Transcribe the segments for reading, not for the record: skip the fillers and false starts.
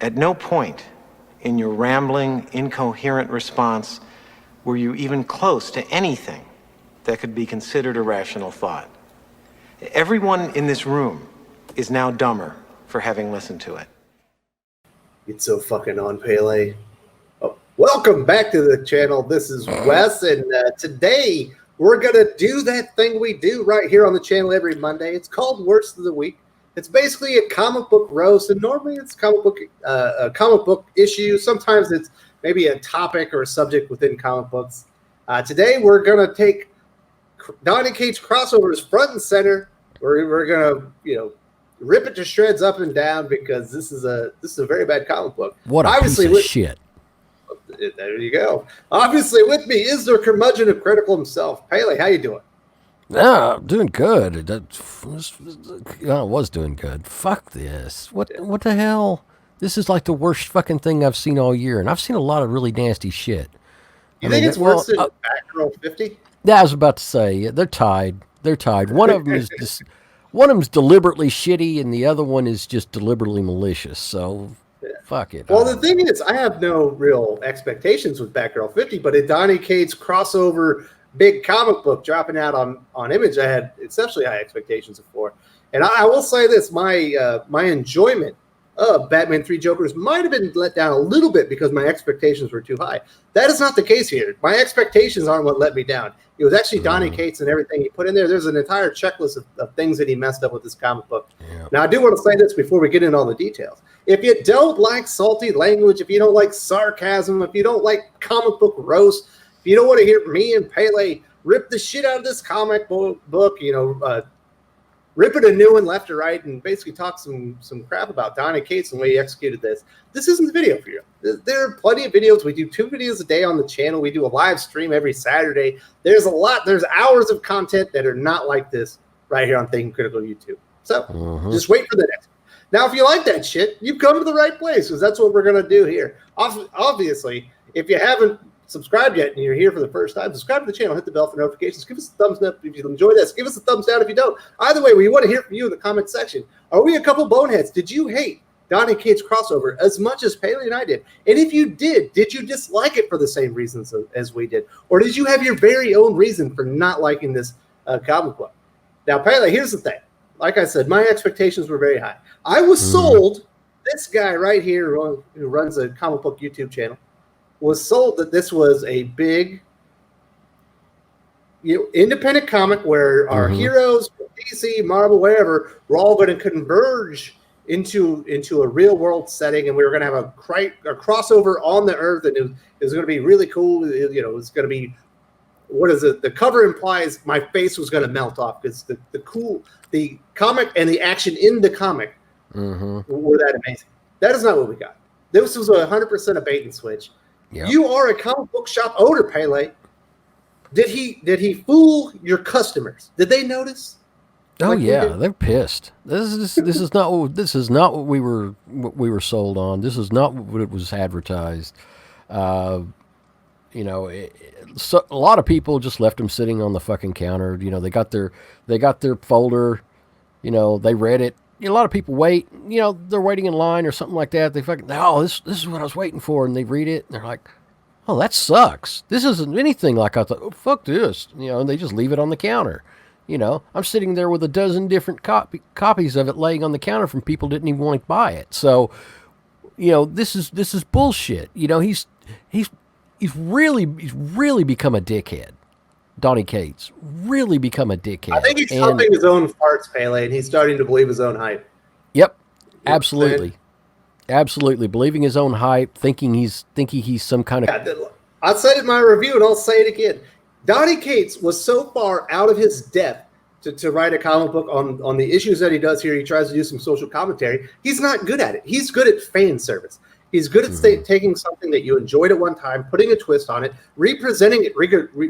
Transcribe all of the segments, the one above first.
At no point in your rambling, incoherent response were you even close to anything that could be considered a rational thought. Everyone in this room is now dumber for having listened to it. It's so fucking on, Pele. Oh, welcome back to the channel. This is Wes, and today we're going to do that thing we do right here on the channel every Monday. It's called Worst of the Week. It's basically a comic book roast, and normally it's a comic book issue. Sometimes it's maybe a topic or a subject within comic books. Today we're going to take Donny Cates crossovers front and center. We're going to, rip it to shreds up and down because this is a very bad comic book. What a piece of shit. There you go. Obviously with me is the curmudgeon of critical himself. Pele, how you doing? Yeah, doing good. I was doing good. Fuck this. What the hell? This is like the worst fucking thing I've seen all year, and I've seen a lot of really nasty shit. You think it's worse than Batgirl 50? Yeah, I was about to say, they're tied. They're tied. One of them is just... One of them's deliberately shitty, and the other one is just deliberately malicious. So, fuck it. Well, the thing is, I have no real expectations with Batgirl 50, but a Donny Cates crossover big comic book dropping out on Image, I had exceptionally high expectations for. And I will say this: my enjoyment of Batman 3 Jokers might have been let down a little bit because my expectations were too high. That is not the case here. My expectations aren't what let me down. It was actually Donny Cates and everything he put in there. There's an entire checklist of things that he messed up with this comic book. Yeah. Now, I do want to say this before we get into all the details. If you don't like salty language, if you don't like sarcasm, if you don't like comic book roast, if you don't want to hear me and Pele rip the shit out of this comic book, rip it a new one left or right, and basically talk some crap about Donny Cates and the way he executed this. This isn't the video for you. There are plenty of videos. We do 2 videos a day on the channel. We do a live stream every Saturday. There's hours of content that are not like this right here on Thinking Critical YouTube. So just wait for the next one. Now, if you like that shit, you've come to the right place because that's what we're going to do here. Obviously, if you haven't subscribed yet and you're here for the first time, subscribe to the channel, hit the bell for notifications, give us a thumbs up if you enjoy this, give us a thumbs down if you don't. Either way, we want to hear from you in the comment section. Are we a couple boneheads? Did you hate Donny Cates crossover as much as Pele and I did? And if you did you dislike it for the same reasons as we did? Or did you have your very own reason for not liking this comic book? Now, Pele, here's the thing. Like I said, my expectations were very high. I was sold, this guy right here who runs a comic book YouTube channel, was sold that this was a big independent comic where our heroes, DC, Marvel, wherever, were all going to converge into a real world setting, and we were going to have a crossover on the Earth, and it was going to be really cool. It's going to be, what is it? The cover implies my face was going to melt off because the comic and the action in the comic were that amazing. That is not what we got. This was 100% a bait and switch. Yep. You are a comic book shop owner, Pele. Did he fool your customers? Did they notice? Oh yeah, they're pissed. This is not what we were sold on. This is not what it was advertised. So a lot of people just left them sitting on the fucking counter. They got their folder. They read it. A lot of people wait. They're waiting in line or something like that. They fucking, this is what I was waiting for, and they read it and they're like, oh, that sucks. This isn't anything like I thought. Oh, fuck this. And they just leave it on the counter. I'm sitting there with a dozen different copies of it laying on the counter from people who didn't even want to buy it. So, this is bullshit. He's really become a dickhead. Donny Cates really become a dickhead. I think he's humping his own farts, Pele, and he's starting to believe his own hype. Yep, absolutely, believing his own hype, thinking he's some kind of. I said it in my review, and I'll say it again. Donny Cates was so far out of his depth to write a comic book on the issues that he does here. He tries to do some social commentary. He's not good at it. He's good at fan service. He's good at taking something that you enjoyed at one time, putting a twist on it, representing it,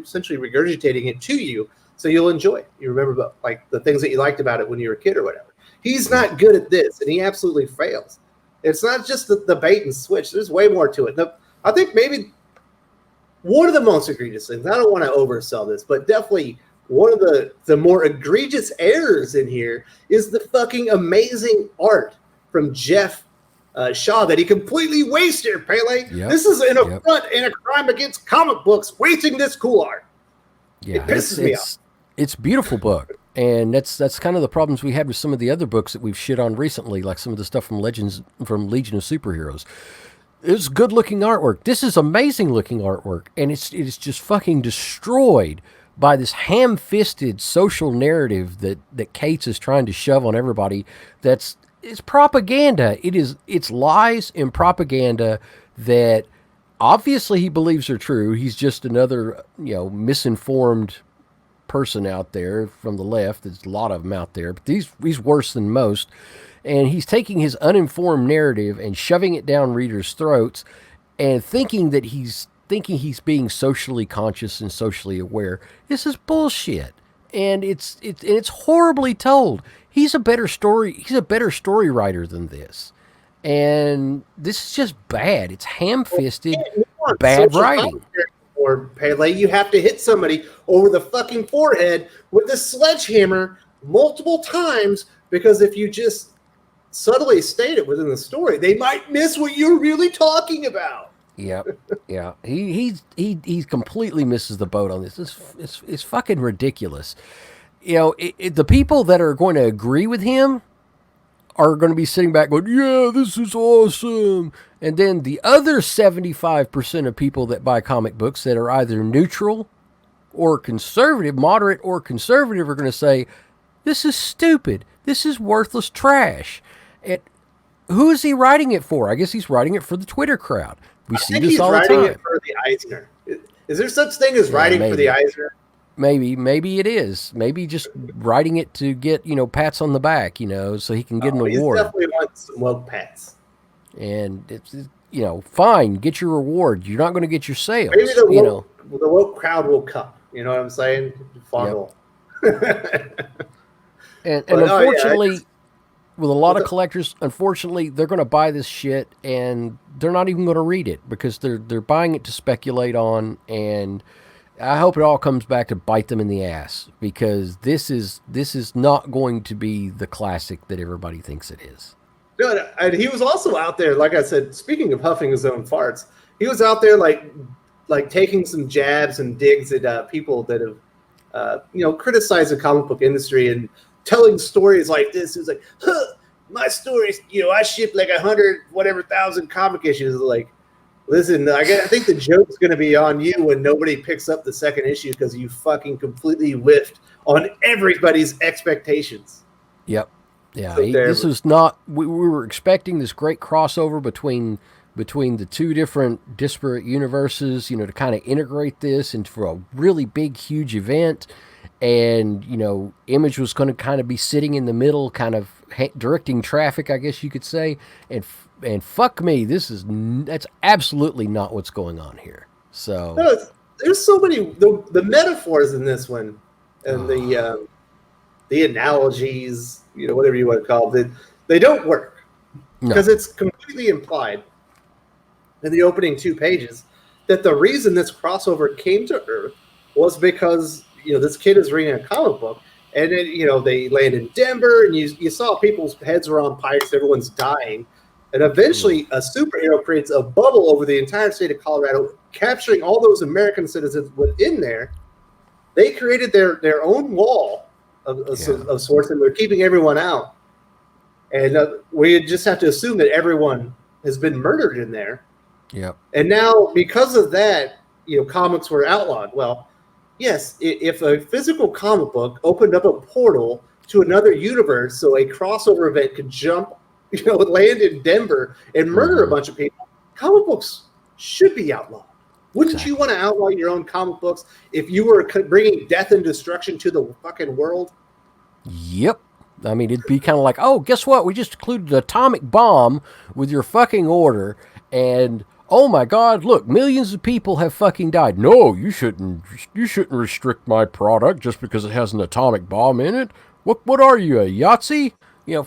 essentially regurgitating it to you so you'll enjoy it. You remember the things that you liked about it when you were a kid or whatever. He's not good at this, and he absolutely fails. It's not just the bait and switch. There's way more to it. I think maybe one of the most egregious things, I don't want to oversell this, but definitely one of the more egregious errors in here is the fucking amazing art from Geoff Shaw that he completely wasted, Pele. Yep. This is an affront and a crime against comic books, wasting this cool art. Yeah, it pisses me off. It's a beautiful book. And that's kind of the problems we had with some of the other books that we've shit on recently, like some of the stuff from Legion of Superheroes. It's good looking artwork. This is amazing looking artwork, and it is just fucking destroyed by this ham-fisted social narrative that Cates is trying to shove on everybody. It's propaganda. It's lies and propaganda that obviously he believes are true. He's just another, misinformed person out there from the left. There's a lot of them out there, but he's worse than most. And he's taking his uninformed narrative and shoving it down readers' throats and thinking he's being socially conscious and socially aware. This is bullshit. And it's horribly told. He's a better story writer than this. And this is just bad. It's ham-fisted, bad writing. Or Pele, you have to hit somebody over the fucking forehead with a sledgehammer multiple times, because if you just subtly state it within the story, they might miss what you're really talking about. Yep. Yeah. He completely misses the boat on this. It's fucking ridiculous. The people that are going to agree with him are going to be sitting back going, yeah, this is awesome. And then the other 75% of people that buy comic books that are either neutral or conservative, moderate or conservative, are going to say, this is stupid. This is worthless trash. And who is he writing it for? I guess he's writing it for the Twitter crowd. We see this all the time. He's writing it for the Eisner. Is there such thing as writing for the Eisner? Maybe it is. Maybe just writing it to get, pats on the back, so he can get an award. He definitely wants some woke pats. And it's, fine, get your reward. You're not going to get your sales. Maybe the woke crowd will come. You know what I'm saying? Fondle. Yep. and unfortunately, with a lot of collectors, unfortunately, they're going to buy this shit and they're not even going to read it because they're buying it to speculate on. And I hope it all comes back to bite them in the ass, because this is not going to be the classic that everybody thinks it is. No, and he was also out there, like I said, speaking of huffing his own farts, he was out there like taking some jabs and digs at people that have, criticized the comic book industry and telling stories like this. He was like, my stories, I ship like 100,000 comic issues. Like, listen, I think the joke's going to be on you when nobody picks up the second issue because you fucking completely whiffed on everybody's expectations. Yep. Yeah, this was not. We were expecting this great crossover between the two different disparate universes, to kind of integrate this into a really big, huge event. And, Image was going to kind of be sitting in the middle, kind of directing traffic, I guess you could say. And fuck me, that's absolutely not what's going on here. So no, there's so many the metaphors in this one, and the analogies, whatever you want to call it, they don't work because it's completely implied in the opening 2 pages that the reason this crossover came to Earth was because this kid is reading a comic book, and then they land in Denver, and you saw people's heads were on pikes, everyone's dying. And eventually, a superhero creates a bubble over the entire state of Colorado, capturing all those American citizens within there. They created their own wall of sorts, and they're keeping everyone out. And we just have to assume that everyone has been murdered in there. Yep. And now, because of that, comics were outlawed. Well, yes, if a physical comic book opened up a portal to another universe, so a crossover event could jump, land in Denver and murder a bunch of people, comic books should be outlawed. Wouldn't you want to outlaw your own comic books if you were bringing death and destruction to the fucking world? Yep. I mean, it'd be kind of like, oh, guess what? We just included an atomic bomb with your fucking order, and oh my God, look, millions of people have fucking died. No, you shouldn't restrict my product just because it has an atomic bomb in it. What are you, a Yahtzee?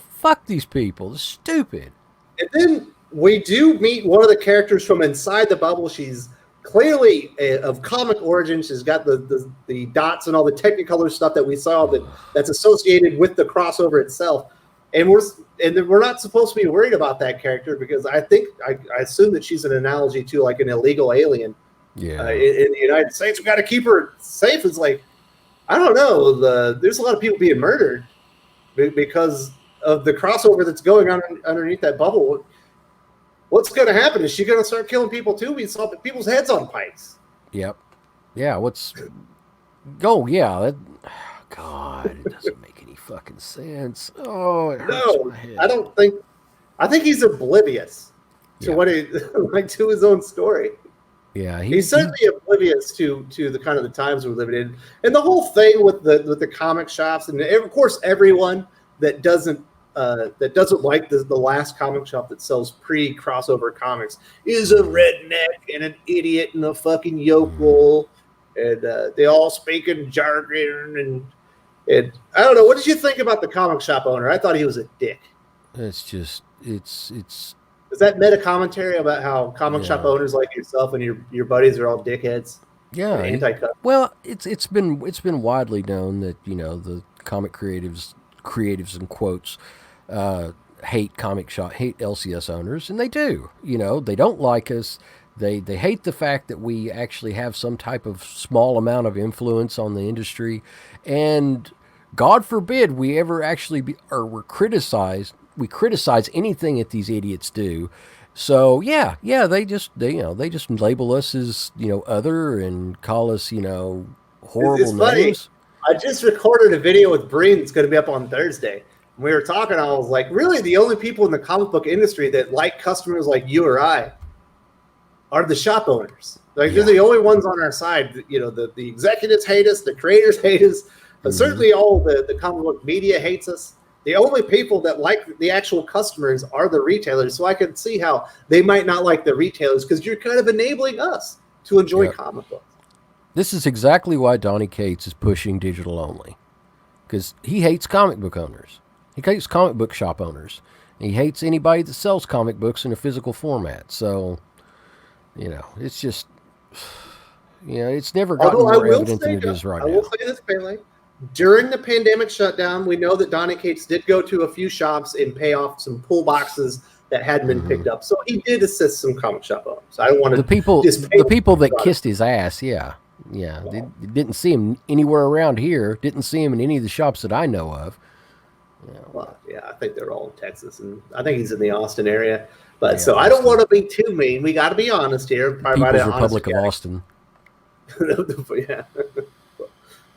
Fuck these people. It's stupid. And then we do meet one of the characters from inside the bubble. She's clearly of comic origin. She's got the dots and all the Technicolor stuff that we saw that's associated with the crossover itself. and we're not supposed to be worried about that character because I assume that she's an analogy to like an illegal alien. Yeah. In the United States, we got to keep her safe. It's like, I don't know. There's a lot of people being murdered because of the crossover that's going on underneath that bubble. What's going to happen? Is she going to start killing people too? We saw people's heads on pikes. Yep. Yeah. God, it doesn't make any fucking sense. Oh, it hurts my head. I think he's oblivious to what he to his own story. Yeah, he's certainly oblivious to the kind of the times we're living in, and the whole thing with the comic shops, and of course everyone that doesn't like the last comic shop that sells pre-crossover comics is a redneck and an idiot and a fucking yokel, and they all speak in jargon and I don't know. What did you think about the comic shop owner? I thought he was a dick. It's Is that meta commentary about how comic shop owners like yourself and your buddies are all dickheads? Yeah. Well, it's been widely known that, the comic creatives in quotes, hate LCS owners, and they do. They don't like us. They hate the fact that we actually have some type of small amount of influence on the industry, and God forbid we ever actually we're criticized. We criticize anything that these idiots do. So they just label us as other and call us horrible names. I just recorded a video with Breen that's going to be up on Thursday. And we were talking. I was like, really, the only people in the comic book industry that like customers like you or I are the shop owners. Like they're the only ones on our side. The executives hate us, the creators hate us, but certainly all the comic book media hates us. The only people that like the actual customers are the retailers. So I can see how they might not like the retailers because you're kind of enabling us to enjoy comic books. This is exactly why Donny Cates is pushing digital only, because he hates comic book owners. He hates comic book shop owners. He hates anybody that sells comic books in a physical format. So, it's just, it's never gotten more evident than it is right now. I will say this, Pele. During the pandemic shutdown, we know that Donny Cates did go to a few shops and pay off some pull boxes that hadn't been picked up. So he did assist some comic shop owners. I don't want to the people that kissed his ass. Yeah. They didn't see him anywhere around here. Didn't see him in any of the shops that I know of. Well, I think they're all in Texas, and I think he's in the Austin area. But so I don't want to be too mean. We got to be honest here. People's Republic of Austin.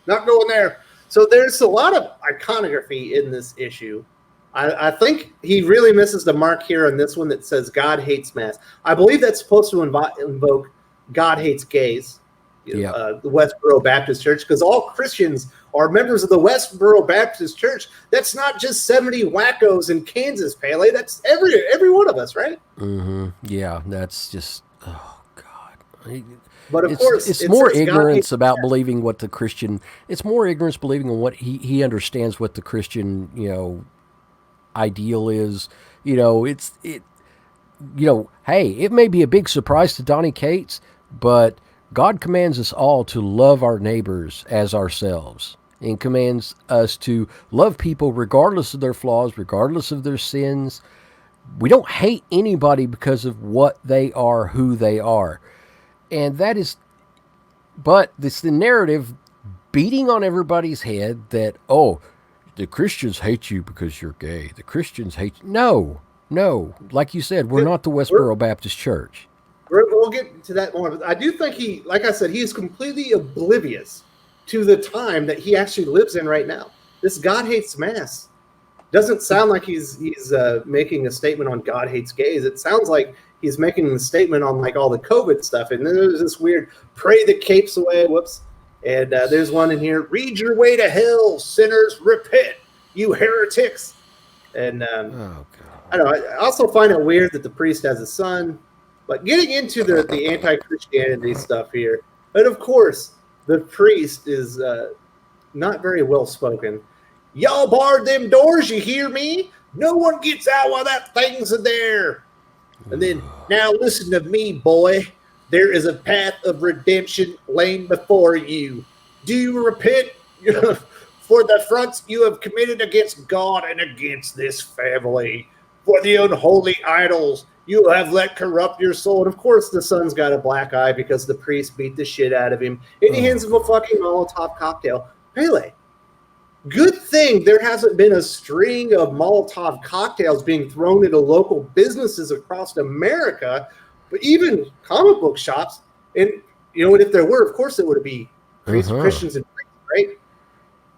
Not going there. So there's a lot of iconography in this issue. I think he really misses the mark here on this one that says God hates mass. I believe that's supposed to invoke God hates gays, the Westboro Baptist Church, because all Christians are members of the Westboro Baptist Church. That's not just 70 wackos in Kansas, Pele. That's every one of us, right? Mm-hmm. Yeah, that's just, oh, God. But of course, it's more ignorance about believing what the Christian. It's more ignorance believing in what he understands what the Christian ideal is. Hey, it may be a big surprise to Donny Cates, but God commands us all to love our neighbors as ourselves, and commands us to love people regardless of their flaws, regardless of their sins. We don't hate anybody because of what they are, who they are. And that is, but it's the narrative beating on everybody's head that, the Christians hate you because you're gay. The Christians hate you. No. Like you said, we're not the Westboro Baptist Church. We'll get to that more. But I do think like I said, he's completely oblivious to the time that he actually lives in right now. This God hates mass doesn't sound like he's making a statement on God hates gays. It sounds like he's making a statement on like all the COVID stuff. And then there's this weird pray the capes away. Whoops. And there's one in here. Read your way to hell, sinners. Repent, you heretics. And I don't know. I also find it weird that the priest has a son. But getting into the anti-Christianity stuff here. And of course, the priest is not very well spoken. Y'all barred them doors, you hear me? No one gets out while that thing's there. And then, now listen to me, boy. There is a path of redemption laying before you. Do you repent for the affronts you have committed against God and against this family, for the unholy idols you have let corrupt your soul. And of course, the son's got a black eye because the priest beat the shit out of him, and he hands him a fucking Molotov cocktail. Pele, good thing there hasn't been a string of Molotov cocktails being thrown into local businesses across America, but even comic book shops. And you know, and if there were, of course, it would be Christians and priests, right?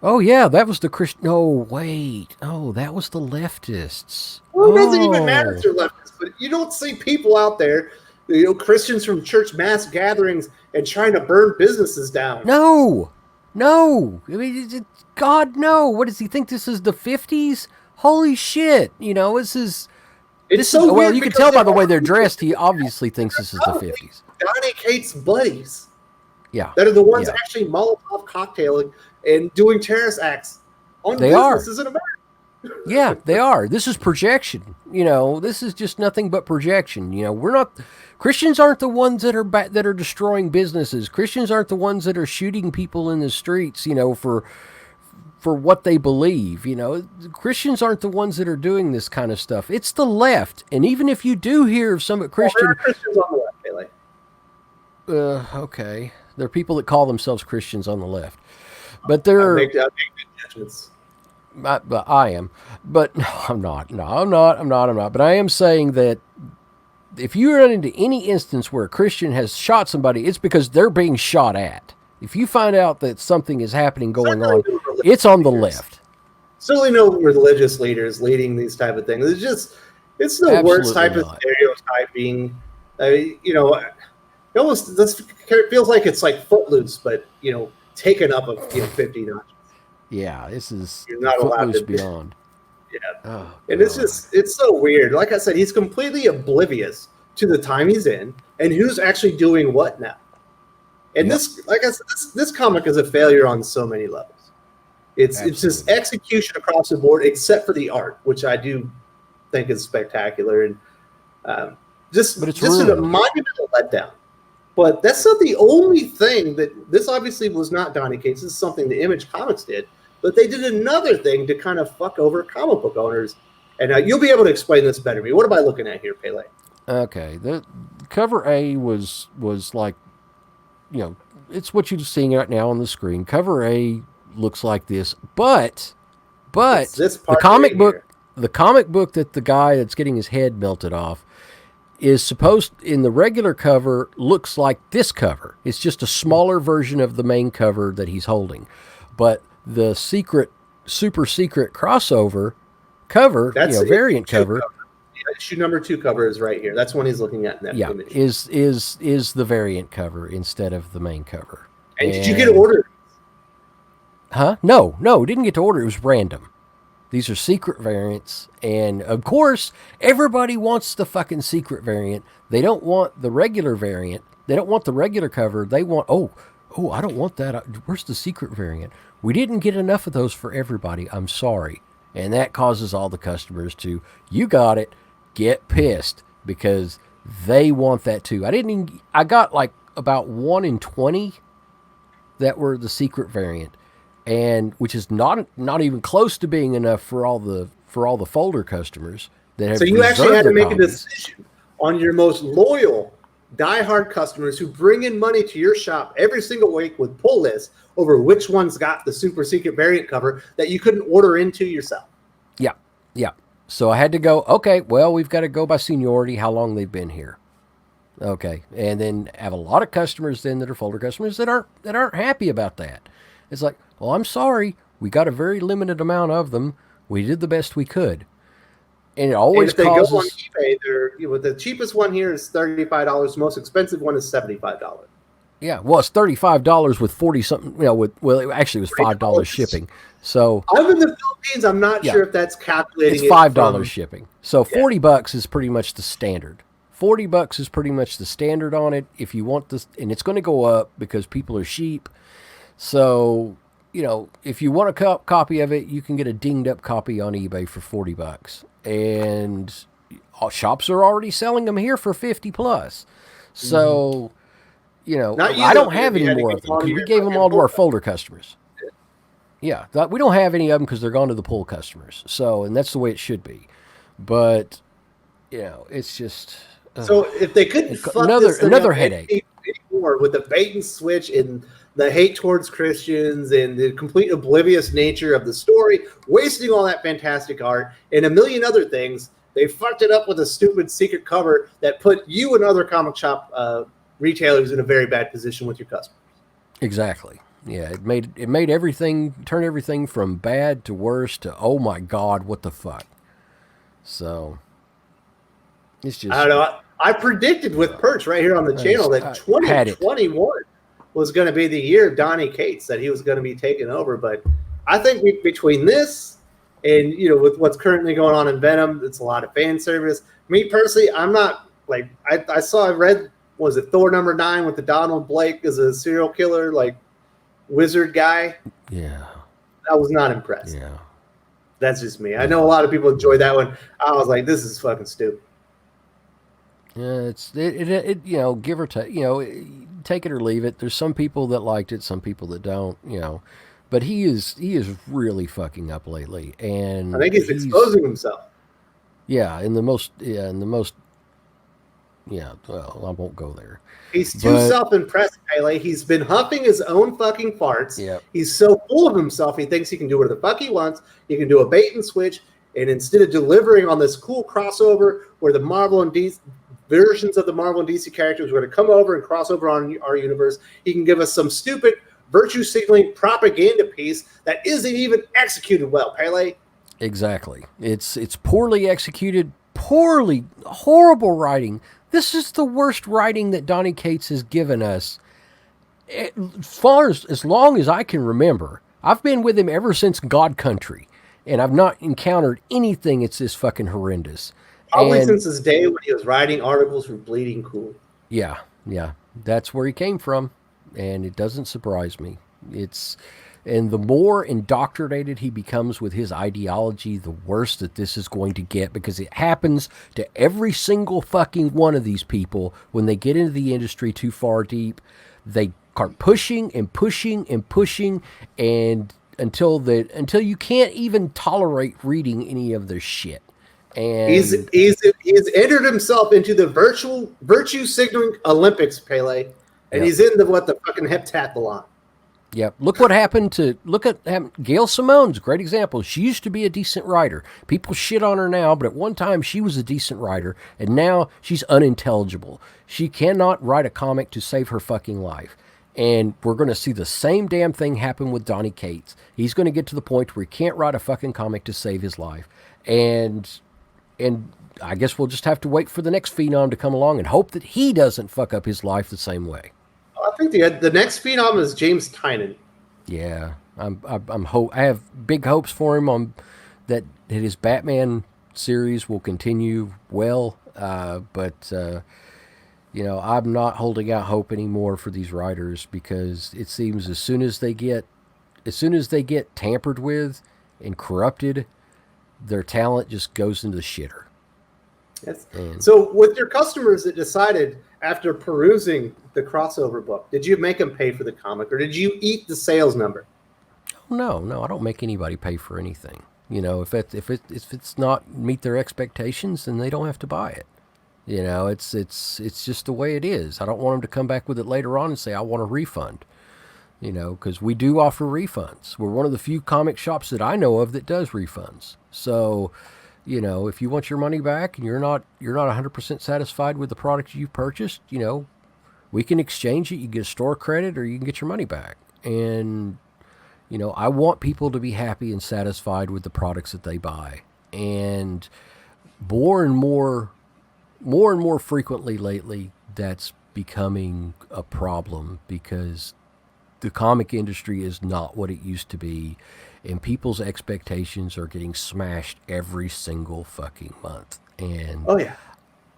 Oh yeah, that was the Christian. No, wait. Oh, that was the leftists. Well, it doesn't even matter if they're leftists, but you don't see people out there, you know, Christians from church mass gatherings and trying to burn businesses down. No. I mean, God, no. What does he think? This is the 50s? Holy shit. You know, this is. Well, you can tell by the way they're dressed. He obviously thinks this is the 50s. Donny Cates' buddies. Yeah. That are the ones actually Molotov cocktailing and doing terrorist acts on businesses in America. Yeah, they are. This is projection. You know, this is just nothing but projection. You know, Christians aren't the ones that are destroying businesses. Christians aren't the ones that are shooting people in the streets, you know, for what they believe. You know, Christians aren't the ones that are doing this kind of stuff. It's the left. And even if you do hear of some Christian, there are Christians on the left, Bailey. Okay. There are people that call themselves Christians on the left. But they're I make good judgments. But I am. But no, I'm not. No, I'm not. But I am saying that if you run into any instance where a Christian has shot somebody, it's because they're being shot at. If you find out that something is happening going on, it's on the left. Certainly no religious leaders leading these type of things. It's the worst type of stereotyping. You know, it almost feels like it's like Footloose, but, you know, taken up of 50 notches. Yeah, this is You're not allowed to beyond. Yeah. Oh, and it's so weird. Like I said, he's completely oblivious to the time he's in and who's actually doing what now. And this, like I said, this comic is a failure on so many levels. It's just execution across the board, except for the art, which I do think is spectacular and just a monumental letdown. But that's not the only thing that this obviously was not Donny Cates. This is something the Image Comics did, but they did another thing to kind of fuck over comic book owners. And you'll be able to explain this better to me. What am I looking at here, Pele? Okay, the cover A was like, you know, it's what you're seeing right now on the screen. Cover A looks like this, but the comic book that the guy that's getting his head melted off is supposed, in the regular cover, looks like this cover. It's just a smaller version of the main cover that he's holding. But the super secret crossover cover, variant cover. Issue number 2 cover is right here. That's one he's looking at in that image. Is the variant cover instead of the main cover. And did you get ordered? Huh? No, didn't get to order. It was random. These are secret variants, and of course, everybody wants the fucking secret variant. They don't want the regular variant. They don't want the regular cover. They want, I don't want that. Where's the secret variant? We didn't get enough of those for everybody. I'm sorry. And that causes all the customers to, you got it, get pissed, because they want that too. I got like about 1 in 20 that were the secret variant. And which is not even close to being enough for all the folder customers that have. So you actually had to make copies. a decision on your most loyal, diehard customers who bring in money to your shop every single week with pull lists over which ones got the super secret variant cover that you couldn't order into yourself. Yeah. So I had to go. Okay, well, we've got to go by seniority, how long they've been here. Okay, and then have a lot of customers then that are folder customers that aren't happy about that. It's like, well, I'm sorry, we got a very limited amount of them. We did the best we could, and it always and if causes. They go on eBay, the cheapest one here is $35. The most expensive one is $75. Yeah, well, it's $35 with 40 something. You know, actually, it was $5 shipping. So I'm in the Philippines. I'm not sure if that's calculating. It's $5 shipping. So $40 is pretty much the standard. $40 is pretty much the standard on it. If you want this, and it's going to go up because people are sheep. So, you know, if you want a copy of it, you can get a dinged up copy on eBay for $40. And shops are already selling them here for 50 plus. So, you know, I don't have any more of them because we gave them all to our folder customers. Yeah, we don't have any of them because they're gone to the pool customers. So, and that's the way it should be. But it's just So if they couldn't fuck another this thing up headache anymore with the bait and switch and the hate towards Christians and the complete oblivious nature of the story, wasting all that fantastic art and a million other things, they fucked it up with a stupid secret cover that put you and other comic shop retailers in a very bad position with your customers. Exactly. Yeah, it made everything turn everything from bad to worse to oh my god, what the fuck. So it's just I don't know. I predicted with Perch right here on the channel that 2021 was going to be the year of Donny Cates, that he was going to be taken over. But I think between this and, with what's currently going on in Venom, it's a lot of fan service. Me personally, I'm not like, I read, was it Thor #9 with the Donald Blake as a serial killer, like wizard guy? Yeah. I was not impressed. Yeah. That's just me. I know a lot of people enjoyed that one. I was like, this is fucking stupid. Yeah, it give or take, take it or leave it. There's some people that liked it, some people that don't, but he is really fucking up lately, and I think he's exposing himself. Yeah, well, I won't go there. He's too self-impressed, Pele. He's been huffing his own fucking farts. Yep. He's so full of himself, he thinks he can do whatever the fuck he wants. He can do a bait and switch, and instead of delivering on this cool crossover where the Marvel and DC versions of the Marvel and DC characters were going to come over and cross over on our universe, he can give us some stupid virtue signaling propaganda piece that isn't even executed well, Pele. Exactly. It's poorly executed, horrible writing. This is the worst writing that Donny Cates has given us. As long as I can remember, I've been with him ever since God Country, and I've not encountered anything that's this fucking horrendous. Probably since his day when he was writing articles for Bleeding Cool. Yeah, that's where he came from, and it doesn't surprise me. And the more indoctrinated he becomes with his ideology, the worse that this is going to get, because it happens to every single fucking one of these people when they get into the industry too far deep. They start pushing and pushing and pushing, and until you can't even tolerate reading any of their shit. And he's entered himself into the virtue signaling Olympics, Pele, and he's in the fucking heptathlon. Yep. Look at Gail Simone's a great example. She used to be a decent writer. People shit on her now, but at one time she was a decent writer, and now she's unintelligible. She cannot write a comic to save her fucking life. And we're going to see the same damn thing happen with Donny Cates. He's going to get to the point where he can't write a fucking comic to save his life. And I guess we'll just have to wait for the next phenom to come along and hope that he doesn't fuck up his life the same way. I think the next phenom is James Tynion. Yeah, I have big hopes for him on that his Batman series will continue well. But I'm not holding out hope anymore for these writers, because it seems as soon as they get tampered with and corrupted, their talent just goes into the shitter. Yes. So with your customers that decided after perusing the crossover book, did you make them pay for the comic, or did you eat the sales number? No, I don't make anybody pay for anything. If it's not meet their expectations, then they don't have to buy it. It's just the way it is. I don't want them to come back with it later on and say, I want a refund. Because we do offer refunds. We're one of the few comic shops that I know of that does refunds. So, if you want your money back and you're not 100% satisfied with the product you purchased, we can exchange it. You get a store credit, or you can get your money back. And, I want people to be happy and satisfied with the products that they buy. And more and more frequently lately, that's becoming a problem, because the comic industry is not what it used to be, and people's expectations are getting smashed every single fucking month. And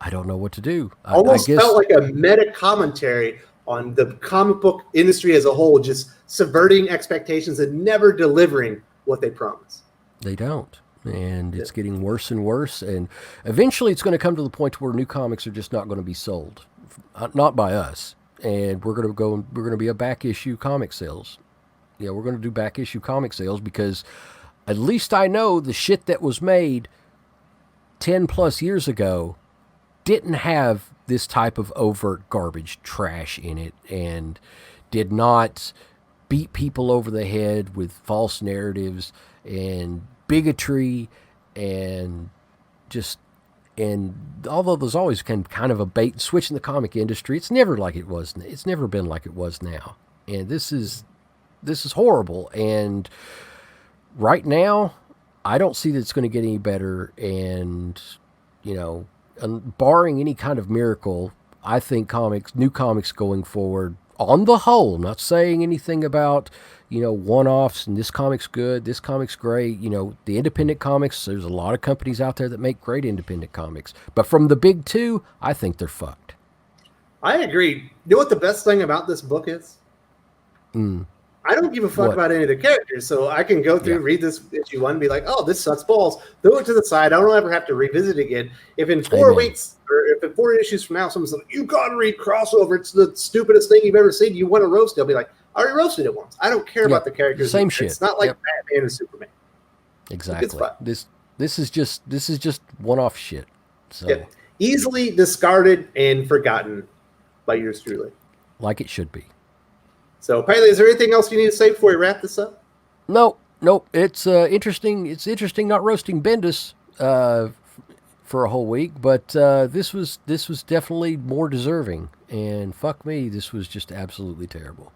I don't know what to do. Almost felt like a meta commentary on the comic book industry as a whole, just subverting expectations and never delivering what they promise. They don't. And it's getting worse and worse. And eventually it's going to come to the point where new comics are just not going to be sold. Not by us. And we're going to be a back issue comic sales. Yeah, we're going to do back issue comic sales because at least I know the shit that was made 10 plus years ago didn't have this type of overt garbage trash in it and did not beat people over the head with false narratives and bigotry and just and although there's always kind of a bait and switch in the comic industry, it's never like it was. It's never been like it was now. And this is horrible. And right now, I don't see that it's going to get any better. And barring any kind of miracle, I think new comics going forward, on the whole, I'm not saying anything about, one-offs and this comic's good, this comic's great. The independent comics, there's a lot of companies out there that make great independent comics. But from the big two, I think they're fucked. I agree. You know what the best thing about this book is? I don't give a fuck about any of the characters, so I can go through, read this issue 1, and be like, oh, this sucks balls. Throw it to the side. I don't ever have to revisit it again. If in 4 weeks, or if in 4 issues from now, someone's like, you got to read crossover, it's the stupidest thing you've ever seen, you want to roast it, I'll be like, I already roasted it once. I don't care about the characters. Same shit. It's not like Batman or Superman. Exactly. This is just one-off shit. So easily discarded and forgotten by yours truly. Like it should be. So, Paley, is there anything else you need to say before we wrap this up? Nope. It's interesting. It's interesting not roasting Bendis for a whole week, but this was definitely more deserving. And fuck me, this was just absolutely terrible.